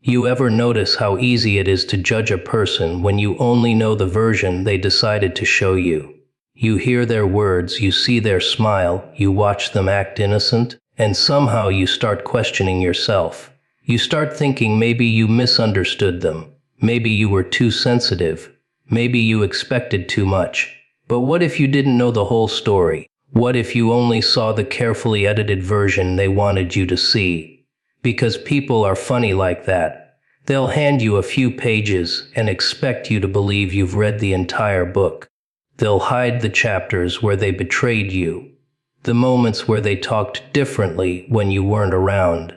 You ever notice how easy it is to judge a person when you only know the version they decided to show you? You hear their words, you see their smile, you watch them act innocent, and somehow you start questioning yourself. You start thinking maybe you misunderstood them, maybe you were too sensitive, maybe you expected too much. But what if you didn't know the whole story? What if you only saw the carefully edited version they wanted you to see? Because people are funny like that. They'll hand you a few pages and expect you to believe you've read the entire book. They'll hide the chapters where they betrayed you, the moments where they talked differently when you weren't around,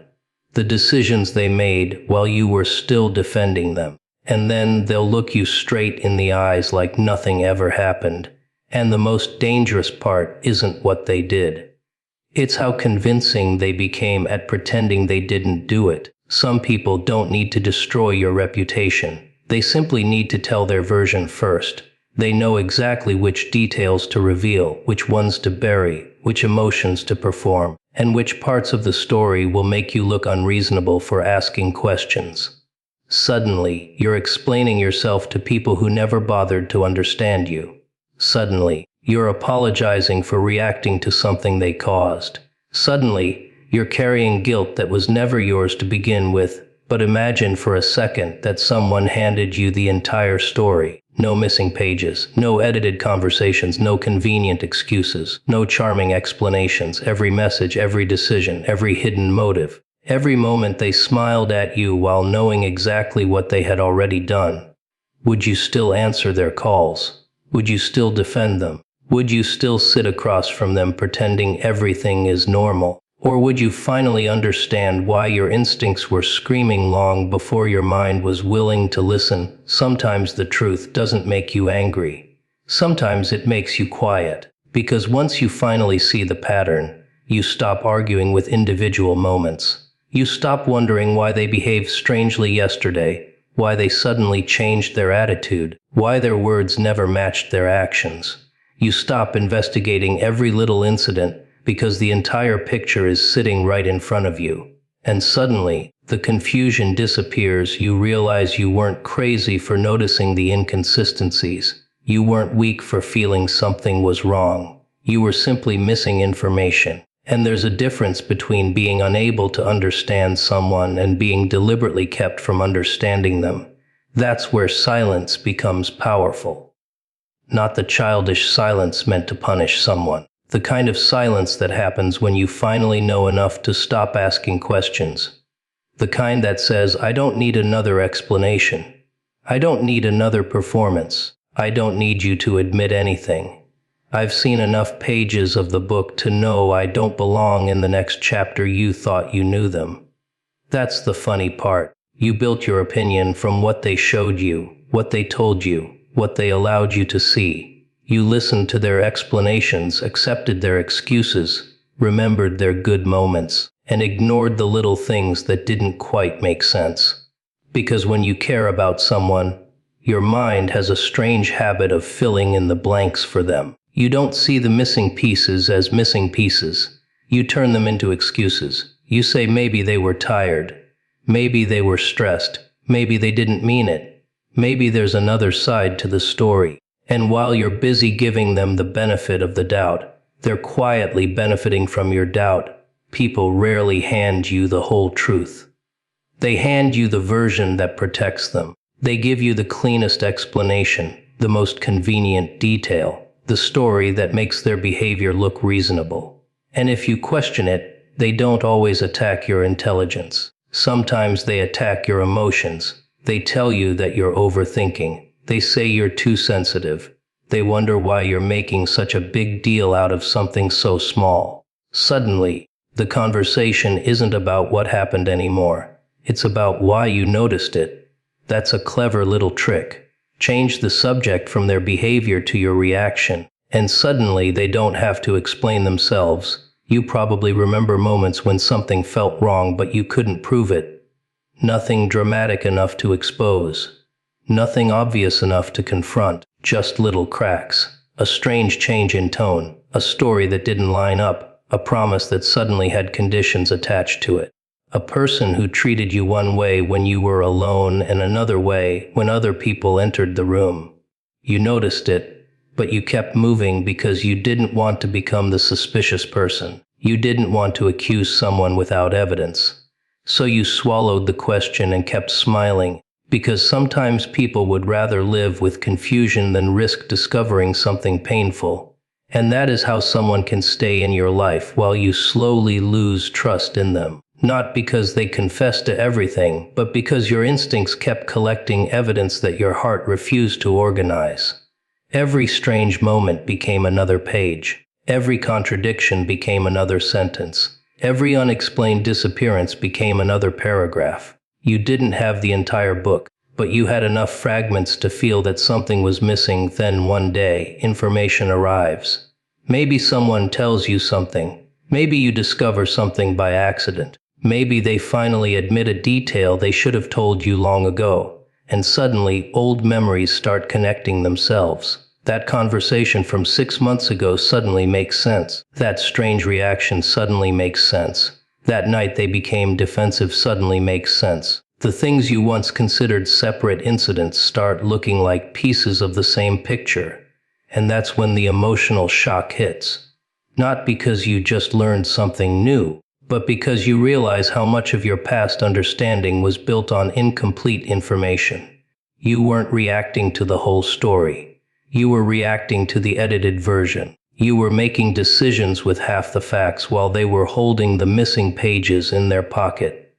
the decisions they made while you were still defending them. And then they'll look you straight in the eyes like nothing ever happened. And the most dangerous part isn't what they did. It's how convincing they became at pretending they didn't do it. Some people don't need to destroy your reputation. They simply need to tell their version first. They know exactly which details to reveal, which ones to bury, which emotions to perform, and which parts of the story will make you look unreasonable for asking questions. Suddenly, you're explaining yourself to people who never bothered to understand you. Suddenly, you're apologizing for reacting to something they caused. Suddenly, you're carrying guilt that was never yours to begin with. But imagine for a second that someone handed you the entire story. No missing pages, no edited conversations, no convenient excuses, no charming explanations, every message, every decision, every hidden motive. Every moment they smiled at you while knowing exactly what they had already done. Would you still answer their calls? Would you still defend them? Would you still sit across from them pretending everything is normal? Or would you finally understand why your instincts were screaming long before your mind was willing to listen? Sometimes the truth doesn't make you angry. Sometimes it makes you quiet. Because once you finally see the pattern, you stop arguing with individual moments. You stop wondering why they behaved strangely yesterday, why they suddenly changed their attitude, why their words never matched their actions. You stop investigating every little incident because the entire picture is sitting right in front of you. And suddenly, the confusion disappears. You realize you weren't crazy for noticing the inconsistencies. You weren't weak for feeling something was wrong. You were simply missing information. And there's a difference between being unable to understand someone and being deliberately kept from understanding them. That's where silence becomes powerful. Not the childish silence meant to punish someone. The kind of silence that happens when you finally know enough to stop asking questions. The kind that says, I don't need another explanation. I don't need another performance. I don't need you to admit anything. I've seen enough pages of the book to know I don't belong in the next chapter. You thought you knew them. That's the funny part. You built your opinion from what they showed you, what they told you, what they allowed you to see. You listened to their explanations, accepted their excuses, remembered their good moments, and ignored the little things that didn't quite make sense. Because when you care about someone, your mind has a strange habit of filling in the blanks for them. You don't see the missing pieces as missing pieces. You turn them into excuses. You say maybe they were tired. Maybe they were stressed. Maybe they didn't mean it. Maybe there's another side to the story. And while you're busy giving them the benefit of the doubt, they're quietly benefiting from your doubt. People rarely hand you the whole truth. They hand you the version that protects them. They give you the cleanest explanation, the most convenient detail, the story that makes their behavior look reasonable. And if you question it, they don't always attack your intelligence. Sometimes they attack your emotions. They tell you that you're overthinking. They say you're too sensitive. They wonder why you're making such a big deal out of something so small. Suddenly, the conversation isn't about what happened anymore. It's about why you noticed it. That's a clever little trick. Change the subject from their behavior to your reaction, and suddenly they don't have to explain themselves. You probably remember moments when something felt wrong but you couldn't prove it. Nothing dramatic enough to expose. Nothing obvious enough to confront. Just little cracks. A strange change in tone. A story that didn't line up. A promise that suddenly had conditions attached to it. A person who treated you one way when you were alone and another way when other people entered the room. You noticed it, but you kept moving because you didn't want to become the suspicious person. You didn't want to accuse someone without evidence. So you swallowed the question and kept smiling, because sometimes people would rather live with confusion than risk discovering something painful. And that is how someone can stay in your life while you slowly lose trust in them. Not because they confessed to everything, but because your instincts kept collecting evidence that your heart refused to organize. Every strange moment became another page. Every contradiction became another sentence. Every unexplained disappearance became another paragraph. You didn't have the entire book, but you had enough fragments to feel that something was missing. Then one day, information arrives. Maybe someone tells you something. Maybe you discover something by accident. Maybe they finally admit a detail they should have told you long ago, and suddenly old memories start connecting themselves. That conversation from 6 months ago suddenly makes sense. That strange reaction suddenly makes sense. That night they became defensive suddenly makes sense. The things you once considered separate incidents start looking like pieces of the same picture, and that's when the emotional shock hits. Not because you just learned something new, but because you realize how much of your past understanding was built on incomplete information. You weren't reacting to the whole story. You were reacting to the edited version. You were making decisions with half the facts while they were holding the missing pages in their pocket.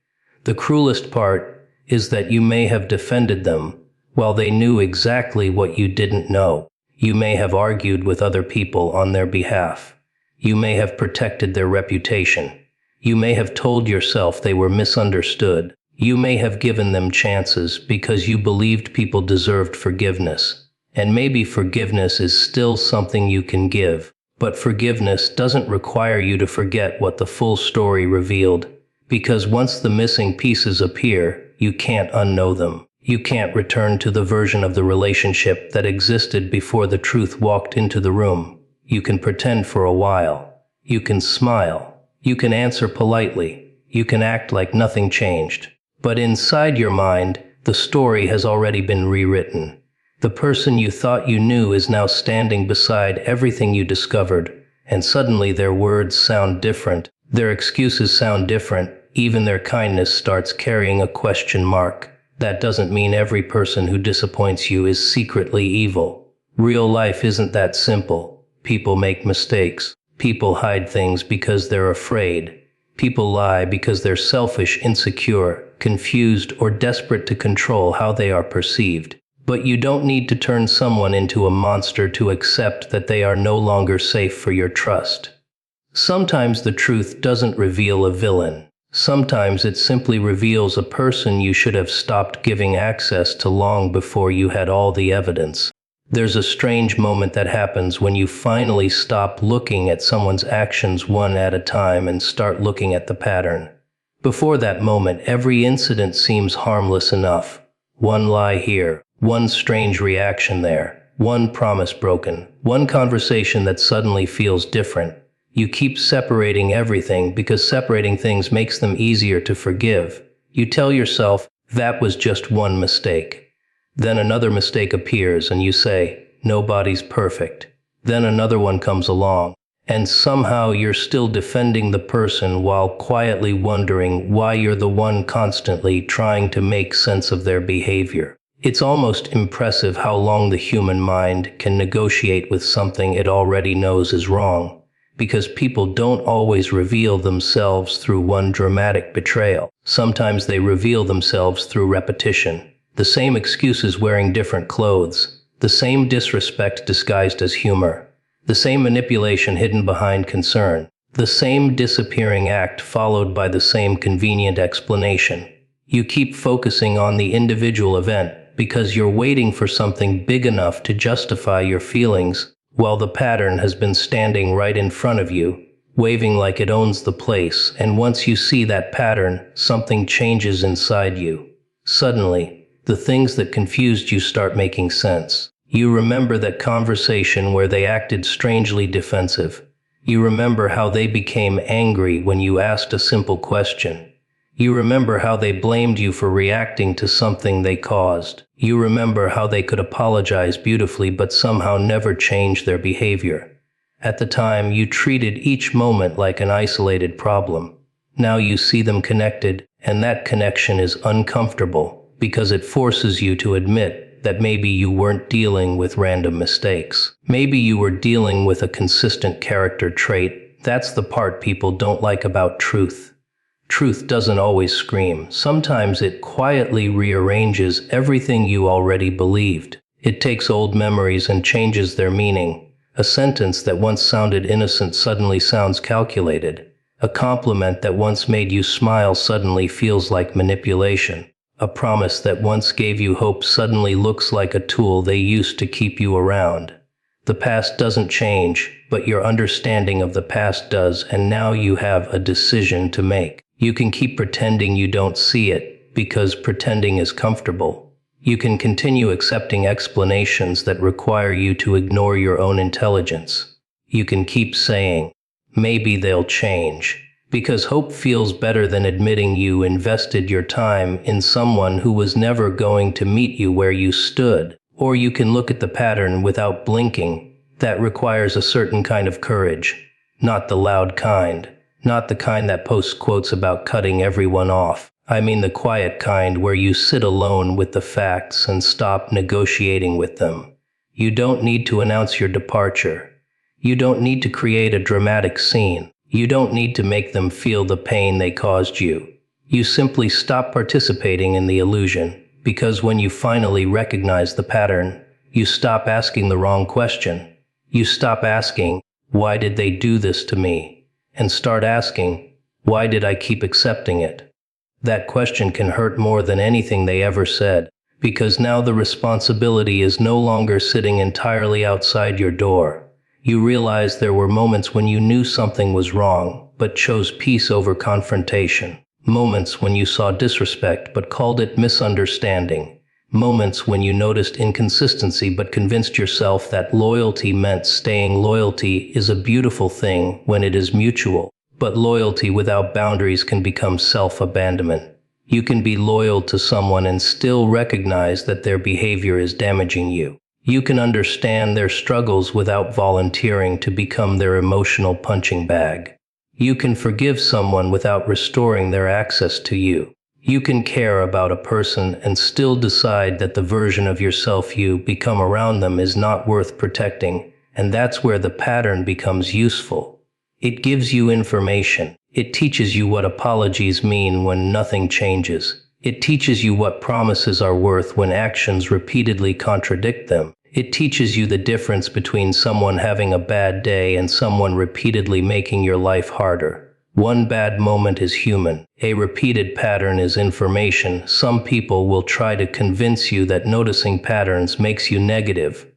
The cruelest part is that you may have defended them while they knew exactly what you didn't know. You may have argued with other people on their behalf. You may have protected their reputation. You may have told yourself they were misunderstood. You may have given them chances because you believed people deserved forgiveness. And maybe forgiveness is still something you can give. But forgiveness doesn't require you to forget what the full story revealed. Because once the missing pieces appear, you can't unknow them. You can't return to the version of the relationship that existed before the truth walked into the room. You can pretend for a while. You can smile. You can answer politely. You can act like nothing changed. But inside your mind, the story has already been rewritten. The person you thought you knew is now standing beside everything you discovered, and suddenly their words sound different. Their excuses sound different. Even their kindness starts carrying a question mark. That doesn't mean every person who disappoints you is secretly evil. Real life isn't that simple. People make mistakes. People hide things because they're afraid. People lie because they're selfish, insecure, confused, or desperate to control how they are perceived. But you don't need to turn someone into a monster to accept that they are no longer safe for your trust. Sometimes the truth doesn't reveal a villain. Sometimes it simply reveals a person you should have stopped giving access to long before you had all the evidence. There's a strange moment that happens when you finally stop looking at someone's actions one at a time and start looking at the pattern. Before that moment, every incident seems harmless enough. One lie here, one strange reaction there, one promise broken, one conversation that suddenly feels different. You keep separating everything because separating things makes them easier to forgive. You tell yourself, that was just one mistake. Then another mistake appears and you say, nobody's perfect. Then another one comes along, and somehow you're still defending the person while quietly wondering why you're the one constantly trying to make sense of their behavior. It's almost impressive how long the human mind can negotiate with something it already knows is wrong, because people don't always reveal themselves through one dramatic betrayal. Sometimes they reveal themselves through repetition. The same excuses wearing different clothes, the same disrespect disguised as humor, the same manipulation hidden behind concern, the same disappearing act followed by the same convenient explanation. You keep focusing on the individual event because you're waiting for something big enough to justify your feelings, while the pattern has been standing right in front of you, waving like it owns the place, and once you see that pattern, something changes inside you. Suddenly, the things that confused you start making sense. You remember that conversation where they acted strangely defensive. You remember how they became angry when you asked a simple question. You remember how they blamed you for reacting to something they caused. You remember how they could apologize beautifully but somehow never change their behavior. At the time, you treated each moment like an isolated problem. Now you see them connected, and that connection is uncomfortable because it forces you to admit that maybe you weren't dealing with random mistakes. Maybe you were dealing with a consistent character trait. That's the part people don't like about truth. Truth doesn't always scream. Sometimes it quietly rearranges everything you already believed. It takes old memories and changes their meaning. A sentence that once sounded innocent suddenly sounds calculated. A compliment that once made you smile suddenly feels like manipulation. A promise that once gave you hope suddenly looks like a tool they used to keep you around. The past doesn't change, but your understanding of the past does, and now you have a decision to make. You can keep pretending you don't see it, because pretending is comfortable. You can continue accepting explanations that require you to ignore your own intelligence. You can keep saying, maybe they'll change, because hope feels better than admitting you invested your time in someone who was never going to meet you where you stood. Or you can look at the pattern without blinking. That requires a certain kind of courage, not the loud kind. Not the kind that posts quotes about cutting everyone off. I mean the quiet kind where you sit alone with the facts and stop negotiating with them. You don't need to announce your departure. You don't need to create a dramatic scene. You don't need to make them feel the pain they caused you. You simply stop participating in the illusion, because when you finally recognize the pattern, you stop asking the wrong question. You stop asking, why did they do this to me? And start asking, why did I keep accepting it? That question can hurt more than anything they ever said, because now the responsibility is no longer sitting entirely outside your door. You realize there were moments when you knew something was wrong, but chose peace over confrontation. Moments when you saw disrespect but called it misunderstanding. Moments when you noticed inconsistency but convinced yourself that loyalty meant staying. Loyalty is a beautiful thing when it is mutual, but loyalty without boundaries can become self-abandonment. You can be loyal to someone and still recognize that their behavior is damaging you. You can understand their struggles without volunteering to become their emotional punching bag. You can forgive someone without restoring their access to you. You can care about a person and still decide that the version of yourself you become around them is not worth protecting, and that's where the pattern becomes useful. It gives you information. It teaches you what apologies mean when nothing changes. It teaches you what promises are worth when actions repeatedly contradict them. It teaches you the difference between someone having a bad day and someone repeatedly making your life harder. One bad moment is human. A repeated pattern is information. Some people will try to convince you that noticing patterns makes you negative.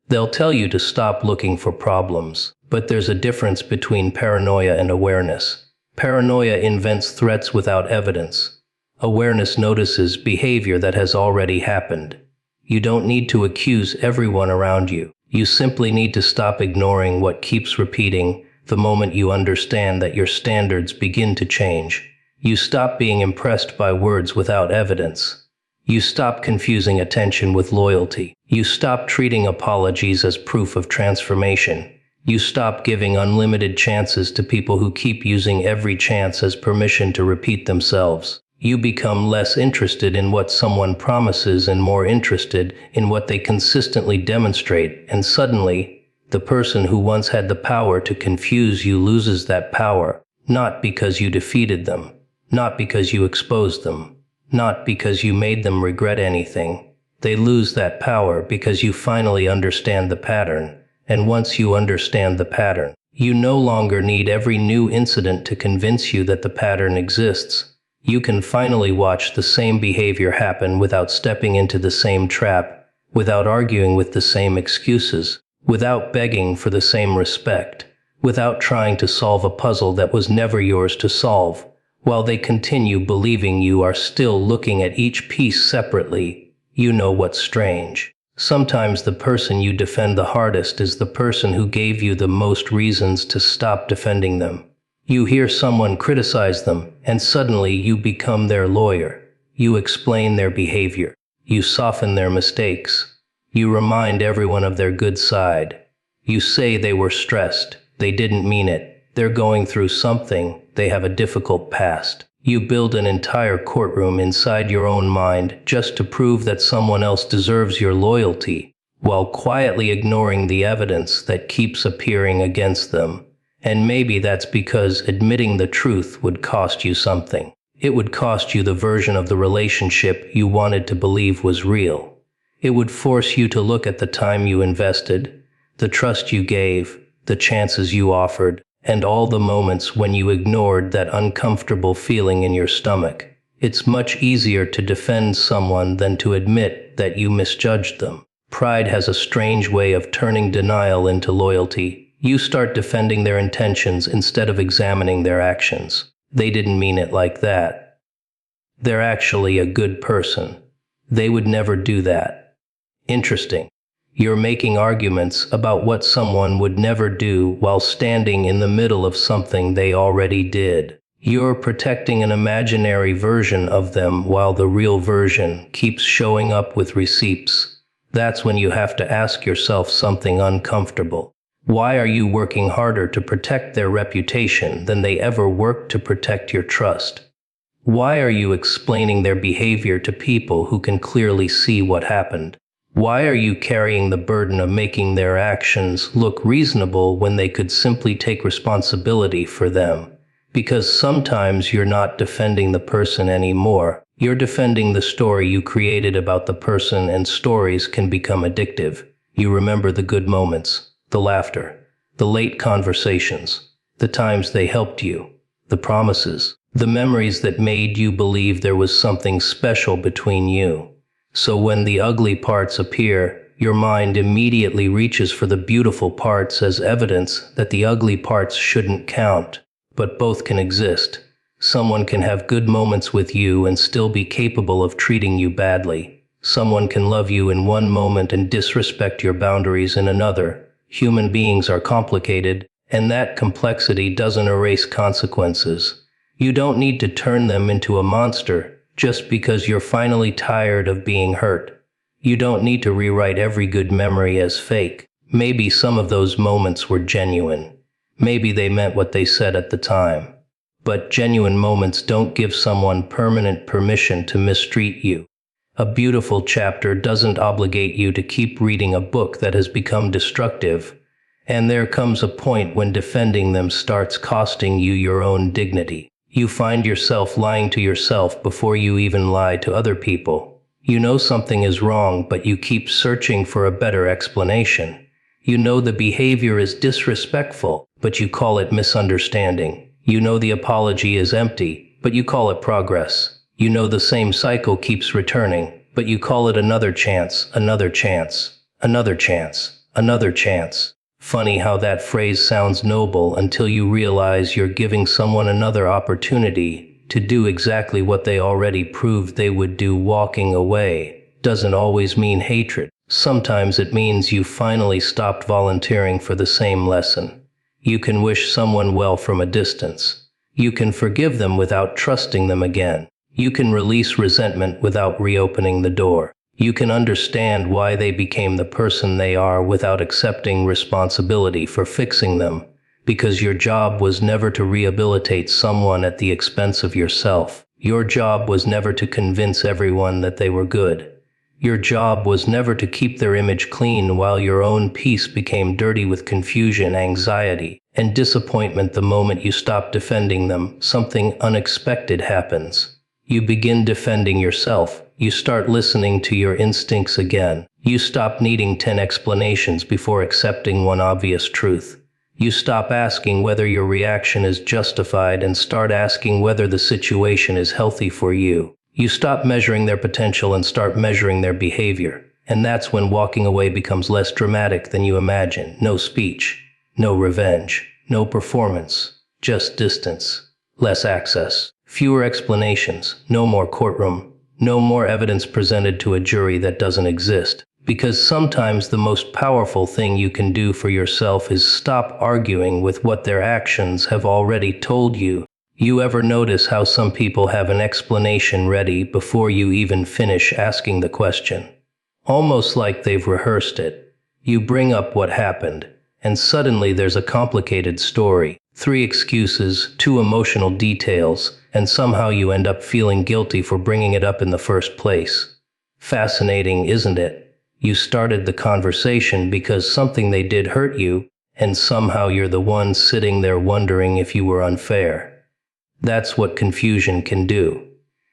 They'll tell you to stop looking for problems. But there's a difference between paranoia and awareness. Paranoia invents threats without evidence. Awareness notices behavior that has already happened. You don't need to accuse everyone around you. You simply need to stop ignoring what keeps repeating. The moment you understand that your standards begin to change, you stop being impressed by words without evidence. You stop confusing attention with loyalty. You stop treating apologies as proof of transformation. You stop giving unlimited chances to people who keep using every chance as permission to repeat themselves. You become less interested in what someone promises and more interested in what they consistently demonstrate, and suddenly, the person who once had the power to confuse you loses that power, not because you defeated them, not because you exposed them, not because you made them regret anything. They lose that power because you finally understand the pattern, and once you understand the pattern, you no longer need every new incident to convince you that the pattern exists. You can finally watch the same behavior happen without stepping into the same trap, without arguing with the same excuses, without begging for the same respect, without trying to solve a puzzle that was never yours to solve, while they continue believing you are still looking at each piece separately. You know what's strange. Sometimes the person you defend the hardest is the person who gave you the most reasons to stop defending them. You hear someone criticize them, and suddenly you become their lawyer. You explain their behavior. You soften their mistakes. You remind everyone of their good side. You say they were stressed. They didn't mean it. They're going through something. They have a difficult past. You build an entire courtroom inside your own mind just to prove that someone else deserves your loyalty, while quietly ignoring the evidence that keeps appearing against them. And maybe that's because admitting the truth would cost you something. It would cost you the version of the relationship you wanted to believe was real. It would force you to look at the time you invested, the trust you gave, the chances you offered, and all the moments when you ignored that uncomfortable feeling in your stomach. It's much easier to defend someone than to admit that you misjudged them. Pride has a strange way of turning denial into loyalty. You start defending their intentions instead of examining their actions. They didn't mean it like that. They're actually a good person. They would never do that. Interesting. You're making arguments about what someone would never do while standing in the middle of something they already did. You're protecting an imaginary version of them while the real version keeps showing up with receipts. That's when you have to ask yourself something uncomfortable. Why are you working harder to protect their reputation than they ever worked to protect your trust? Why are you explaining their behavior to people who can clearly see what happened? Why are you carrying the burden of making their actions look reasonable when they could simply take responsibility for them? Because sometimes you're not defending the person anymore. You're defending the story you created about the person, and stories can become addictive. You remember the good moments, the laughter, the late conversations, the times they helped you, the promises, the memories that made you believe there was something special between you. So when the ugly parts appear, your mind immediately reaches for the beautiful parts as evidence that the ugly parts shouldn't count. But both can exist. Someone can have good moments with you and still be capable of treating you badly. Someone can love you in one moment and disrespect your boundaries in another. Human beings are complicated, and that complexity doesn't erase consequences. You don't need to turn them into a monster just because you're finally tired of being hurt. You don't need to rewrite every good memory as fake. Maybe some of those moments were genuine. Maybe they meant what they said at the time. But genuine moments don't give someone permanent permission to mistreat you. A beautiful chapter doesn't obligate you to keep reading a book that has become destructive. And there comes a point when defending them starts costing you your own dignity. You find yourself lying to yourself before you even lie to other people. You know something is wrong, but you keep searching for a better explanation. You know the behavior is disrespectful, but you call it misunderstanding. You know the apology is empty, but you call it progress. You know the same cycle keeps returning, but you call it another chance, another chance, another chance, another chance. Funny how that phrase sounds noble until you realize you're giving someone another opportunity to do exactly what they already proved they would do. Walking away doesn't always mean hatred. Sometimes it means you finally stopped volunteering for the same lesson. You can wish someone well from a distance. You can forgive them without trusting them again. You can release resentment without reopening the door. You can understand why they became the person they are without accepting responsibility for fixing them, because your job was never to rehabilitate someone at the expense of yourself. Your job was never to convince everyone that they were good. Your job was never to keep their image clean while your own peace became dirty with confusion, anxiety, and disappointment. The moment you stop defending them, something unexpected happens. You begin defending yourself. You start listening to your instincts again. You stop needing 10 explanations before accepting one obvious truth. You stop asking whether your reaction is justified and start asking whether the situation is healthy for you. You stop measuring their potential and start measuring their behavior. And that's when walking away becomes less dramatic than you imagine. No speech, no revenge, no performance, just distance, less access, fewer explanations, no more courtroom, no more evidence presented to a jury that doesn't exist. Because sometimes the most powerful thing you can do for yourself is stop arguing with what their actions have already told you. You ever notice how some people have an explanation ready before you even finish asking the question? Almost like they've rehearsed it. You bring up what happened, and suddenly there's a complicated story, 3 excuses, 2 emotional details, and somehow you end up feeling guilty for bringing it up in the first place. Fascinating, isn't it? You started the conversation because something they did hurt you, and somehow you're the one sitting there wondering if you were unfair. That's what confusion can do.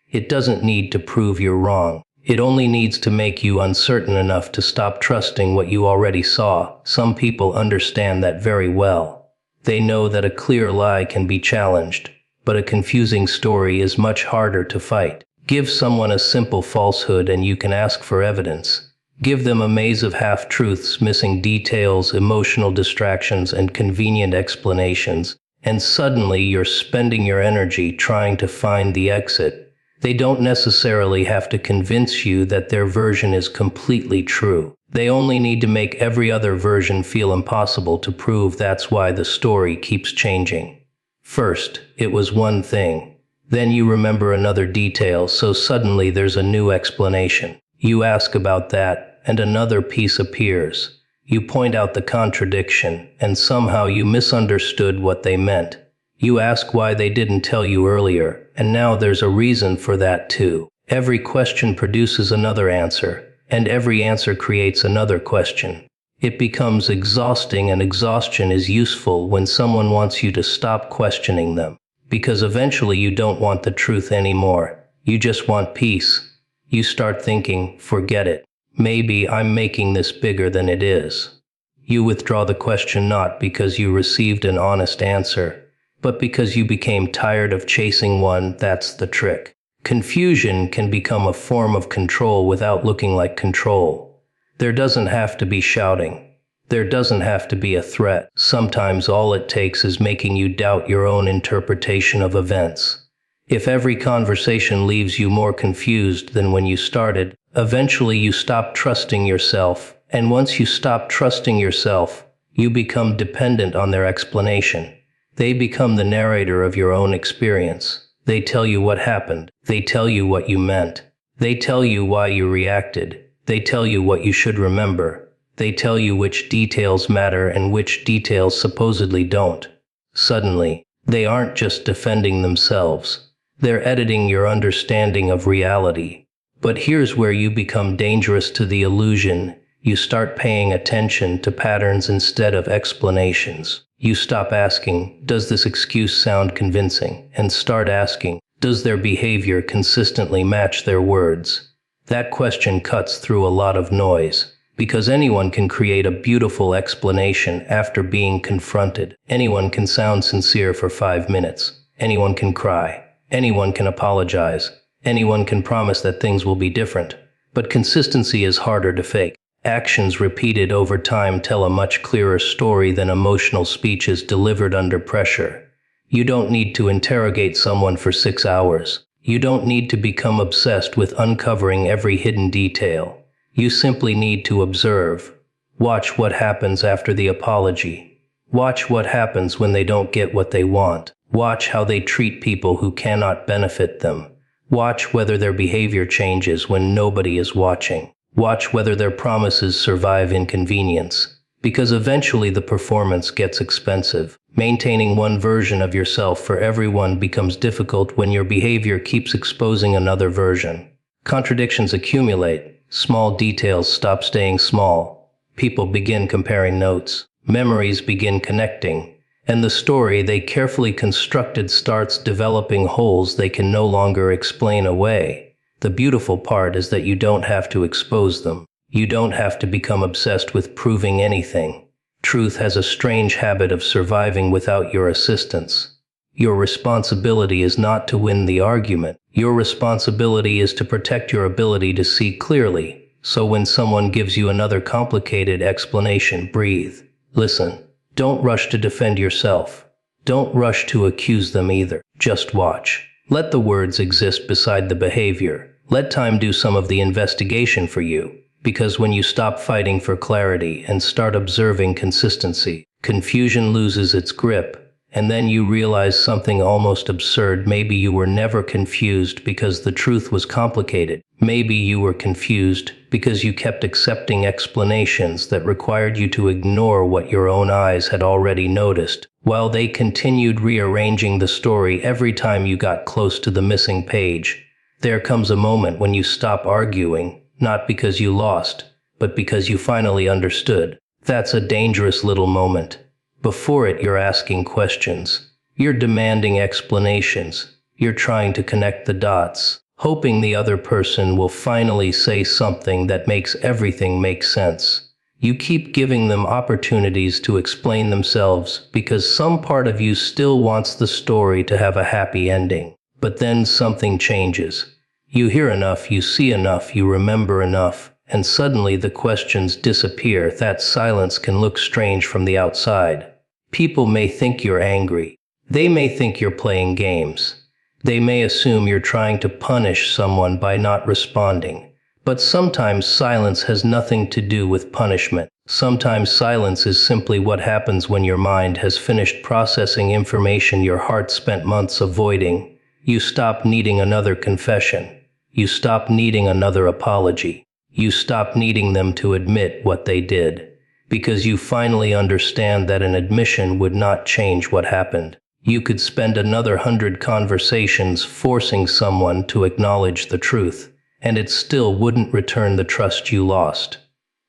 It doesn't need to prove you're wrong. It only needs to make you uncertain enough to stop trusting what you already saw. Some people understand that very well. They know that a clear lie can be challenged, but a confusing story is much harder to fight. Give someone a simple falsehood and you can ask for evidence. Give them a maze of half-truths, missing details, emotional distractions, and convenient explanations, and suddenly you're spending your energy trying to find the exit. They don't necessarily have to convince you that their version is completely true. They only need to make every other version feel impossible to prove. That's why the story keeps changing. First, it was one thing. Then you remember another detail, so suddenly there's a new explanation. You ask about that, and another piece appears. You point out the contradiction, and somehow you misunderstood what they meant. You ask why they didn't tell you earlier, and now there's a reason for that too. Every question produces another answer, and every answer creates another question. It becomes exhausting, and exhaustion is useful when someone wants you to stop questioning them. Because eventually you don't want the truth anymore. You just want peace. You start thinking, forget it. Maybe I'm making this bigger than it is. You withdraw the question not because you received an honest answer, but because you became tired of chasing one. That's the trick. Confusion can become a form of control without looking like control. There doesn't have to be shouting. There doesn't have to be a threat. Sometimes all it takes is making you doubt your own interpretation of events. If every conversation leaves you more confused than when you started, eventually you stop trusting yourself, and once you stop trusting yourself, you become dependent on their explanation. They become the narrator of your own experience. They tell you what happened. They tell you what you meant. They tell you why you reacted. They tell you what you should remember. They tell you which details matter and which details supposedly don't. Suddenly, they aren't just defending themselves. They're editing your understanding of reality. But here's where you become dangerous to the illusion. You start paying attention to patterns instead of explanations. You stop asking, does this excuse sound convincing? And start asking, does their behavior consistently match their words? That question cuts through a lot of noise. Because anyone can create a beautiful explanation after being confronted. Anyone can sound sincere for 5 minutes. Anyone can cry. Anyone can apologize. Anyone can promise that things will be different. But consistency is harder to fake. Actions repeated over time tell a much clearer story than emotional speeches delivered under pressure. You don't need to interrogate someone for 6 hours. You don't need to become obsessed with uncovering every hidden detail. You simply need to observe. Watch what happens after the apology. Watch what happens when they don't get what they want. Watch how they treat people who cannot benefit them. Watch whether their behavior changes when nobody is watching. Watch whether their promises survive inconvenience. Because eventually the performance gets expensive. Maintaining one version of yourself for everyone becomes difficult when your behavior keeps exposing another version. Contradictions accumulate. Small details stop staying small. People begin comparing notes. Memories begin connecting. And the story they carefully constructed starts developing holes they can no longer explain away. The beautiful part is that you don't have to expose them. You don't have to become obsessed with proving anything. Truth has a strange habit of surviving without your assistance. Your responsibility is not to win the argument. Your responsibility is to protect your ability to see clearly. So when someone gives you another complicated explanation, breathe. Listen. Don't rush to defend yourself. Don't rush to accuse them either. Just watch. Let the words exist beside the behavior. Let time do some of the investigation for you. Because when you stop fighting for clarity and start observing consistency, confusion loses its grip. And then you realize something almost absurd. Maybe you were never confused because the truth was complicated. Maybe you were confused because you kept accepting explanations that required you to ignore what your own eyes had already noticed, while they continued rearranging the story every time you got close to the missing page. There comes a moment when you stop arguing, not because you lost, but because you finally understood. That's a dangerous little moment. Before it, you're asking questions. You're demanding explanations. You're trying to connect the dots, hoping the other person will finally say something that makes everything make sense. You keep giving them opportunities to explain themselves because some part of you still wants the story to have a happy ending. But then something changes. You hear enough, you see enough, you remember enough, and suddenly the questions disappear. That silence can look strange from the outside. People may think you're angry. They may think you're playing games. They may assume you're trying to punish someone by not responding. But sometimes silence has nothing to do with punishment. Sometimes silence is simply what happens when your mind has finished processing information your heart spent months avoiding. You stop needing another confession. You stop needing another apology. You stop needing them to admit what they did. Because you finally understand that an admission would not change what happened. You could spend another 100 conversations forcing someone to acknowledge the truth, and it still wouldn't return the trust you lost.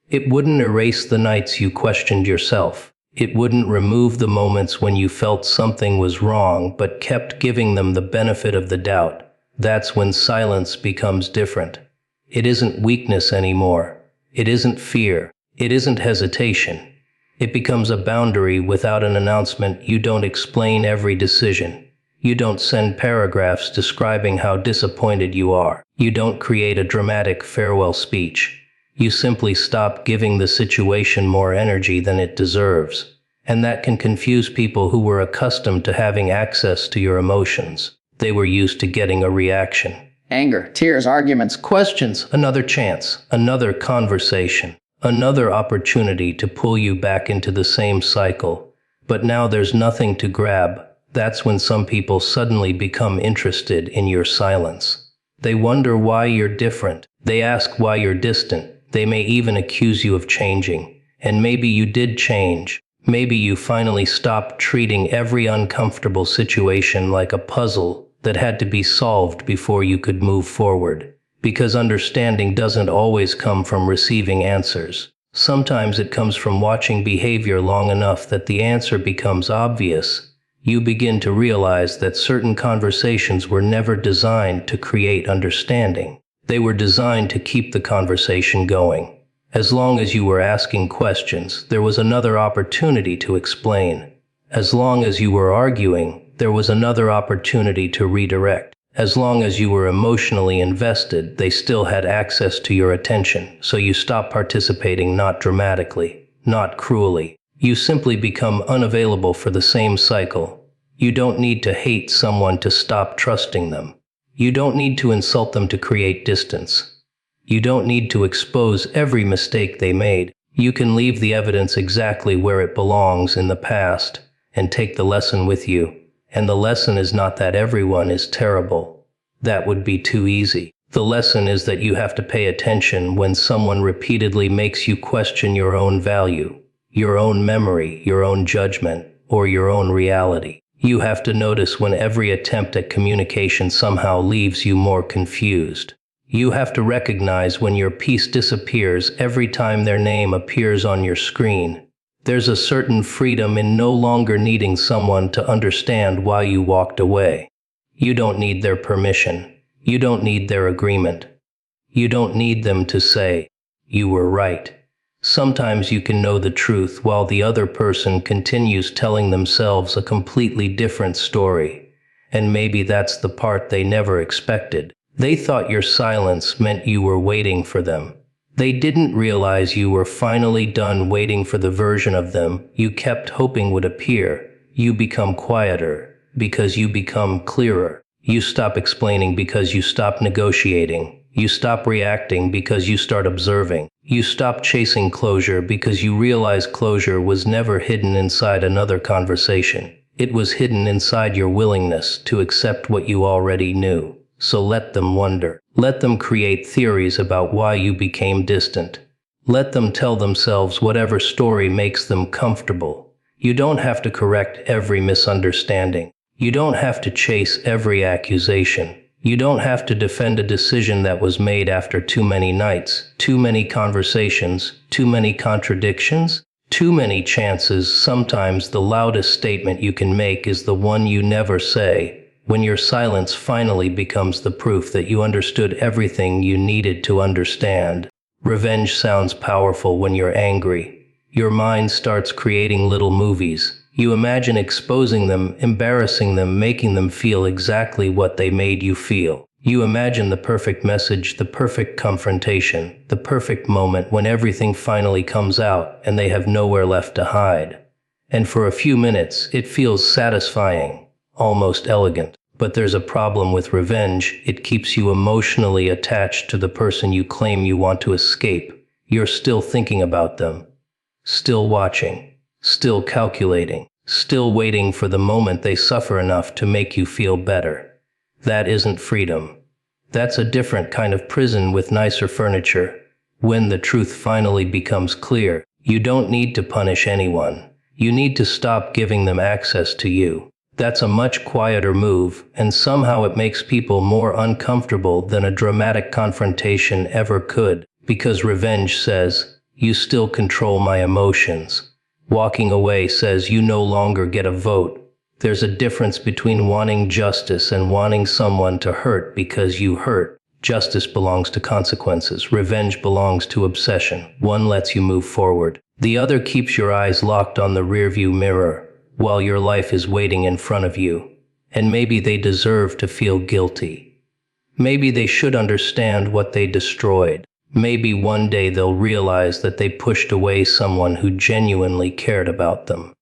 It wouldn't erase the nights you questioned yourself. It wouldn't remove the moments when you felt something was wrong but kept giving them the benefit of the doubt. That's when silence becomes different. It isn't weakness anymore. It isn't fear. It isn't hesitation. It becomes a boundary without an announcement. You don't explain every decision. You don't send paragraphs describing how disappointed you are. You don't create a dramatic farewell speech. You simply stop giving the situation more energy than it deserves. And that can confuse people who were accustomed to having access to your emotions. They were used to getting a reaction. Anger, tears, arguments, Questions, another chance, another conversation. Another opportunity to pull you back into the same cycle. But now there's nothing to grab. That's when some people suddenly become interested in your silence. They wonder why you're different. They ask why you're distant. They may even accuse you of changing. And maybe you did change. Maybe you finally stopped treating every uncomfortable situation like a puzzle that had to be solved before you could move forward. Because understanding doesn't always come from receiving answers. Sometimes it comes from watching behavior long enough that the answer becomes obvious. You begin to realize that certain conversations were never designed to create understanding. They were designed to keep the conversation going. As long as you were asking questions, there was another opportunity to explain. As long as you were arguing, there was another opportunity to redirect. As long as you were emotionally invested, they still had access to your attention, so you stop participating, not dramatically, not cruelly. You simply become unavailable for the same cycle. You don't need to hate someone to stop trusting them. You don't need to insult them to create distance. You don't need to expose every mistake they made. You can leave the evidence exactly where it belongs in the past and take the lesson with you. And the lesson is not that everyone is terrible. That would be too easy. The lesson is that you have to pay attention when someone repeatedly makes you question your own value, your own memory, your own judgment, or your own reality. You have to notice when every attempt at communication somehow leaves you more confused. You have to recognize when your peace disappears every time their name appears on your screen. There's a certain freedom in no longer needing someone to understand why you walked away. You don't need their permission. You don't need their agreement. You don't need them to say, "You were right." Sometimes you can know the truth while the other person continues telling themselves a completely different story. And maybe that's the part they never expected. They thought your silence meant you were waiting for them. They didn't realize you were finally done waiting for the version of them you kept hoping would appear. You become quieter because you become clearer. You stop explaining because you stop negotiating. You stop reacting because you start observing. You stop chasing closure because you realize closure was never hidden inside another conversation. It was hidden inside your willingness to accept what you already knew. So let them wonder. Let them create theories about why you became distant. Let them tell themselves whatever story makes them comfortable. You don't have to correct every misunderstanding. You don't have to chase every accusation. You don't have to defend a decision that was made after too many nights, too many conversations, too many contradictions, too many chances. Sometimes the loudest statement you can make is the one you never say, when your silence finally becomes the proof that you understood everything you needed to understand. Revenge sounds powerful when you're angry. Your mind starts creating little movies. You imagine exposing them, embarrassing them, making them feel exactly what they made you feel. You imagine the perfect message, the perfect confrontation, the perfect moment when everything finally comes out and they have nowhere left to hide. And for a few minutes, it feels satisfying, almost elegant. But there's a problem with revenge. It keeps you emotionally attached to the person you claim you want to escape. You're still thinking about them, still watching, still calculating, still waiting for the moment they suffer enough to make you feel better. That isn't freedom. That's a different kind of prison with nicer furniture. When the truth finally becomes clear, you don't need to punish anyone. You need to stop giving them access to you. That's a much quieter move, and somehow it makes people more uncomfortable than a dramatic confrontation ever could, because revenge says, you still control my emotions. Walking away says you no longer get a vote. There's a difference between wanting justice and wanting someone to hurt because you hurt. Justice belongs to consequences. Revenge belongs to obsession. One lets you move forward. The other keeps your eyes locked on the rearview mirror while your life is waiting in front of you. And maybe they deserve to feel guilty. Maybe they should understand what they destroyed. Maybe one day they'll realize that they pushed away someone who genuinely cared about them.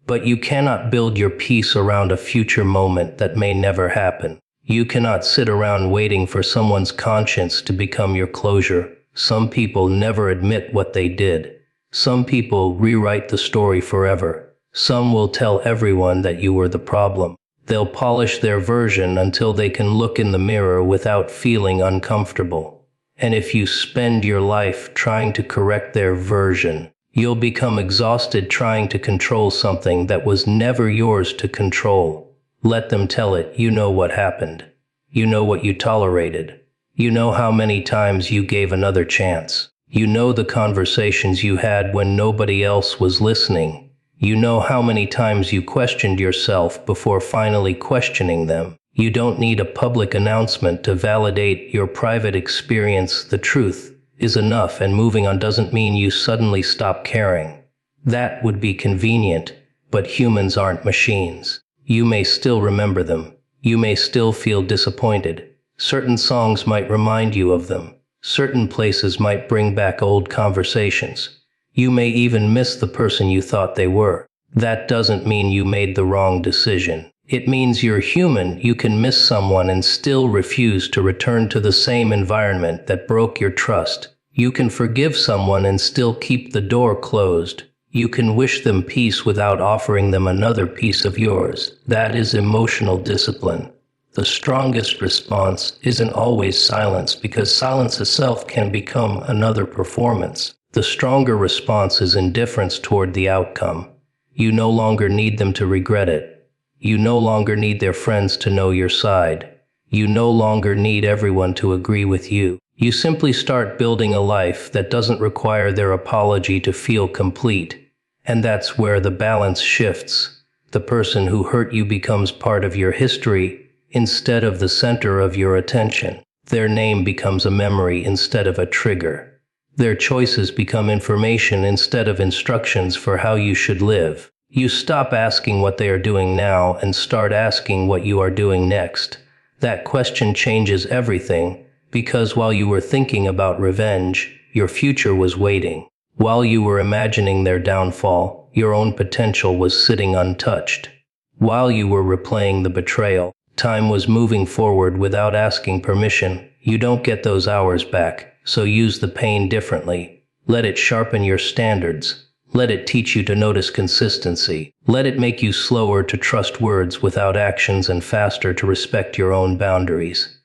But you cannot build your peace around a future moment that may never happen. You cannot sit around waiting for someone's conscience to become your closure. Some people never admit what they did. Some people rewrite the story forever. Some will tell everyone that you were the problem. They'll polish their version until they can look in the mirror without feeling uncomfortable. And if you spend your life trying to correct their version, you'll become exhausted trying to control something that was never yours to control. Let them tell it. You know what happened. You know what you tolerated. You know how many times you gave another chance. You know the conversations you had when nobody else was listening. You know how many times you questioned yourself before finally questioning them. You don't need a public announcement to validate your private experience. The truth is enough, and moving on doesn't mean you suddenly stop caring. That would be convenient, but humans aren't machines. You may still remember them. You may still feel disappointed. Certain songs might remind you of them. Certain places might bring back old conversations. You may even miss the person you thought they were. That doesn't mean you made the wrong decision. It means you're human. You can miss someone and still refuse to return to the same environment that broke your trust. You can forgive someone and still keep the door closed. You can wish them peace without offering them another piece of yours. That is emotional discipline. The strongest response isn't always silence, because silence itself can become another performance. The stronger response is indifference toward the outcome. You no longer need them to regret it. You no longer need their friends to know your side. You no longer need everyone to agree with you. You simply start building a life that doesn't require their apology to feel complete. And that's where the balance shifts. The person who hurt you becomes part of your history instead of the center of your attention. Their name becomes a memory instead of a trigger. Their choices become information instead of instructions for how you should live. You stop asking what they are doing now and start asking what you are doing next. That question changes everything, because while you were thinking about revenge, your future was waiting. While you were imagining their downfall, your own potential was sitting untouched. While you were replaying the betrayal, time was moving forward without asking permission. You don't get those hours back, so use the pain differently. Let it sharpen your standards. Let it teach you to notice consistency. Let it make you slower to trust words without actions and faster to respect your own boundaries.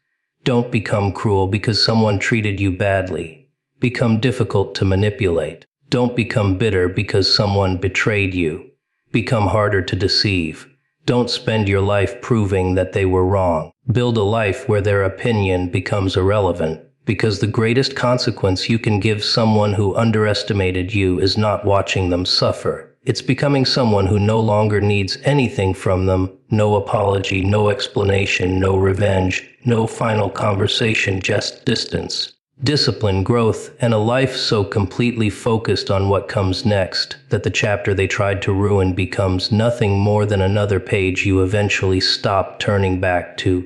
Don't become cruel because someone treated you badly. Become difficult to manipulate. Don't become bitter because someone betrayed you. Become harder to deceive. Don't spend your life proving that they were wrong. Build a life where their opinion becomes irrelevant, because the greatest consequence you can give someone who underestimated you is not watching them suffer. It's becoming someone who no longer needs anything from them. No apology, no explanation, no revenge, no final conversation, just distance. Discipline, growth, and a life so completely focused on what comes next that the chapter they tried to ruin becomes nothing more than another page you eventually stop turning back to.